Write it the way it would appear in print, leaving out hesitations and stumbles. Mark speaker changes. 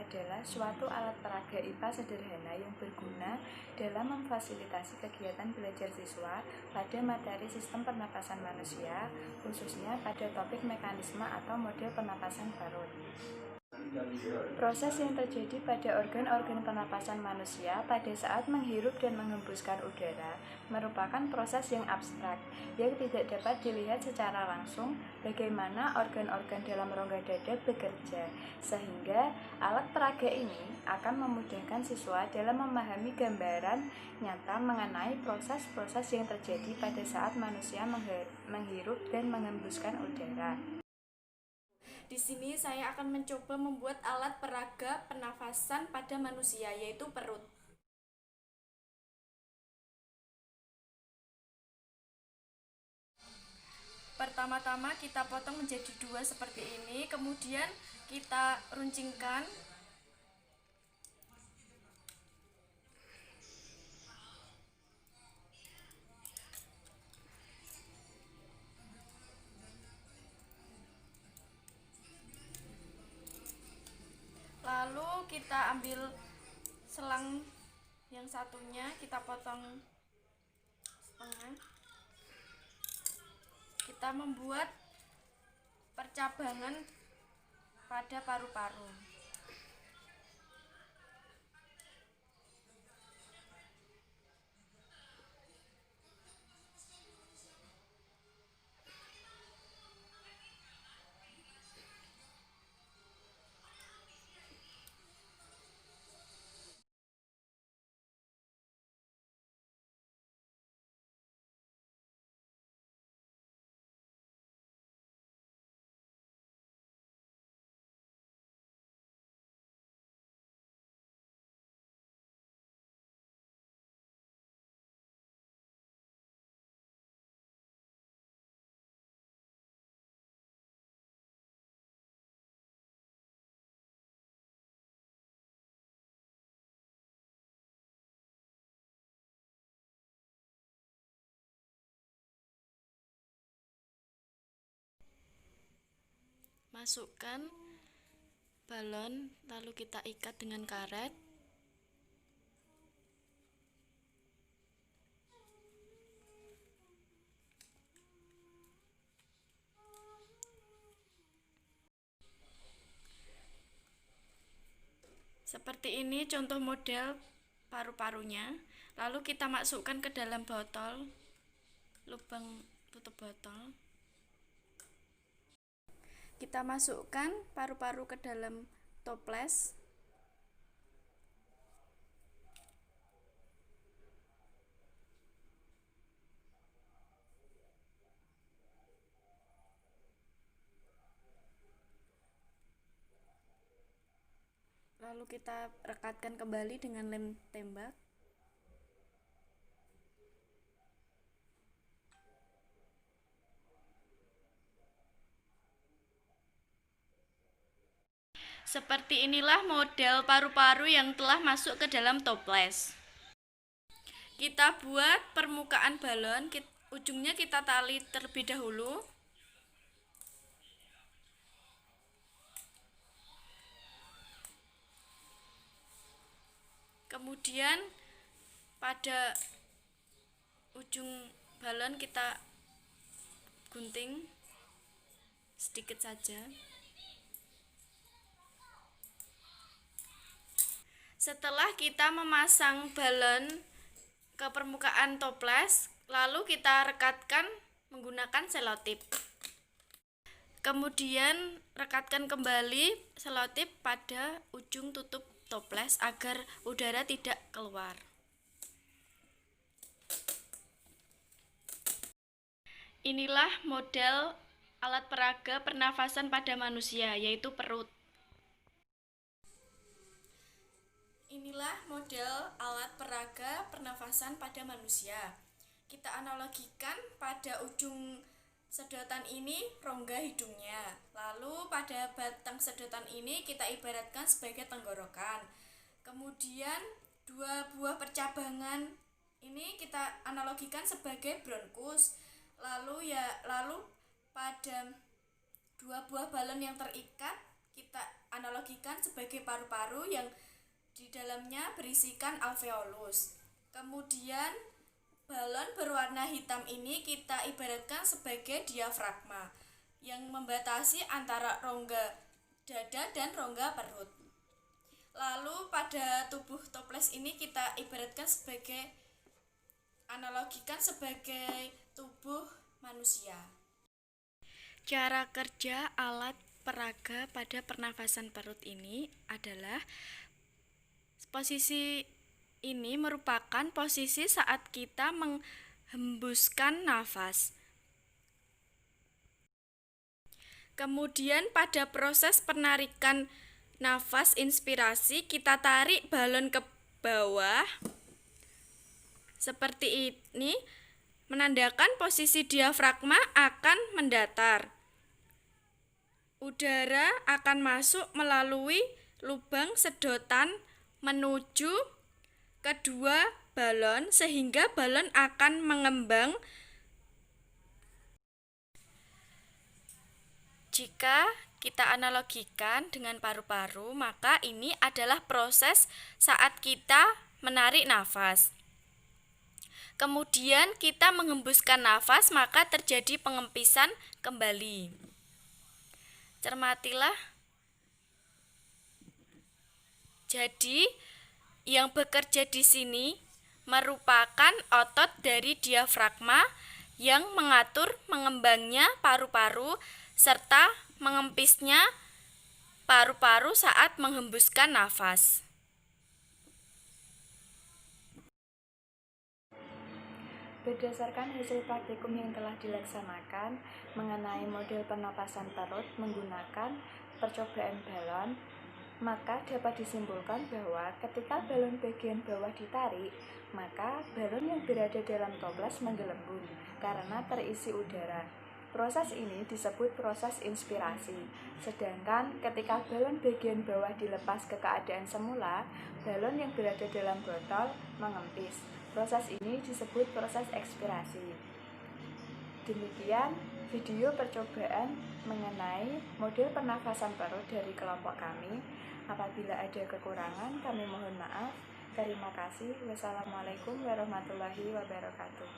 Speaker 1: adalah suatu alat peraga IPA sederhana yang berguna dalam memfasilitasi kegiatan belajar siswa pada materi sistem pernapasan manusia, khususnya pada topik mekanisme atau model pernapasan parut. Proses yang terjadi pada organ-organ pernapasan manusia pada saat menghirup dan menghembuskan udara merupakan proses yang abstrak, yang tidak dapat dilihat secara langsung bagaimana organ-organ dalam rongga dada bekerja, sehingga alat peraga ini akan memudahkan siswa dalam memahami gambaran nyata mengenai proses-proses yang terjadi pada saat manusia menghirup dan menghembuskan udara.
Speaker 2: Di sini saya akan mencoba membuat alat peraga pernafasan pada manusia, yaitu perut. Pertama-tama kita potong menjadi dua seperti ini, kemudian kita runcingkan. Lalu kita ambil selang yang satunya, kita potong setengah. Kita membuat percabangan pada paru-paru. Masukkan balon, lalu kita ikat dengan karet. Seperti ini contoh model paru-parunya. Lalu kita masukkan ke dalam botol, lubang tutup botol. Kita masukkan paru-paru ke dalam toples. Lalu kita rekatkan kembali dengan lem tembak. Seperti inilah model paru-paru yang telah masuk ke dalam toples. Kita buat permukaan balon, ujungnya kita tali terlebih dahulu. Kemudian pada ujung balon kita gunting sedikit saja. Setelah kita memasang balon ke permukaan toples, lalu kita rekatkan menggunakan selotip. Kemudian rekatkan kembali selotip pada ujung tutup toples agar udara tidak keluar. Inilah model alat peraga pernafasan pada manusia, yaitu perut. Inilah model alat peraga pernafasan pada manusia. Kita analogikan pada ujung sedotan ini rongga hidungnya. Lalu pada batang sedotan ini kita ibaratkan sebagai tenggorokan. Kemudian dua buah percabangan ini kita analogikan sebagai bronkus. Lalu pada dua buah balon yang terikat kita analogikan sebagai paru-paru yang di dalamnya berisikan alveolus. Kemudian balon berwarna hitam ini kita ibaratkan sebagai diafragma yang membatasi antara rongga dada dan rongga perut. Lalu pada tubuh toples ini kita ibaratkan sebagai analogikan sebagai tubuh manusia. Cara kerja alat peraga pada pernafasan perut ini adalah posisi ini merupakan posisi saat kita menghembuskan nafas. Kemudian pada proses penarikan nafas inspirasi kita tarik balon ke bawah seperti ini, menandakan posisi diafragma akan mendatar. Udara akan masuk melalui lubang sedotan menuju kedua balon sehingga balon akan mengembang. Jika kita analogikan dengan paru-paru, maka ini adalah proses saat kita menarik nafas. Kemudian kita menghembuskan nafas, maka terjadi pengempisan kembali. Cermatilah. Jadi, yang bekerja di sini merupakan otot dari diafragma yang mengatur mengembangnya paru-paru serta mengempisnya paru-paru saat menghembuskan nafas.
Speaker 1: Berdasarkan hasil praktikum yang telah dilaksanakan mengenai model pernapasan perut menggunakan percobaan balon, maka dapat disimpulkan bahwa ketika balon bagian bawah ditarik, maka balon yang berada dalam toples menggelembung karena terisi udara. Proses ini disebut proses inspirasi. Sedangkan ketika balon bagian bawah dilepas ke keadaan semula, balon yang berada dalam botol mengempis. Proses ini disebut proses ekspirasi. Demikian video percobaan mengenai model pernafasan perut dari kelompok kami. Apabila ada kekurangan, kami mohon maaf. Terima kasih. Wassalamualaikum warahmatullahi wabarakatuh.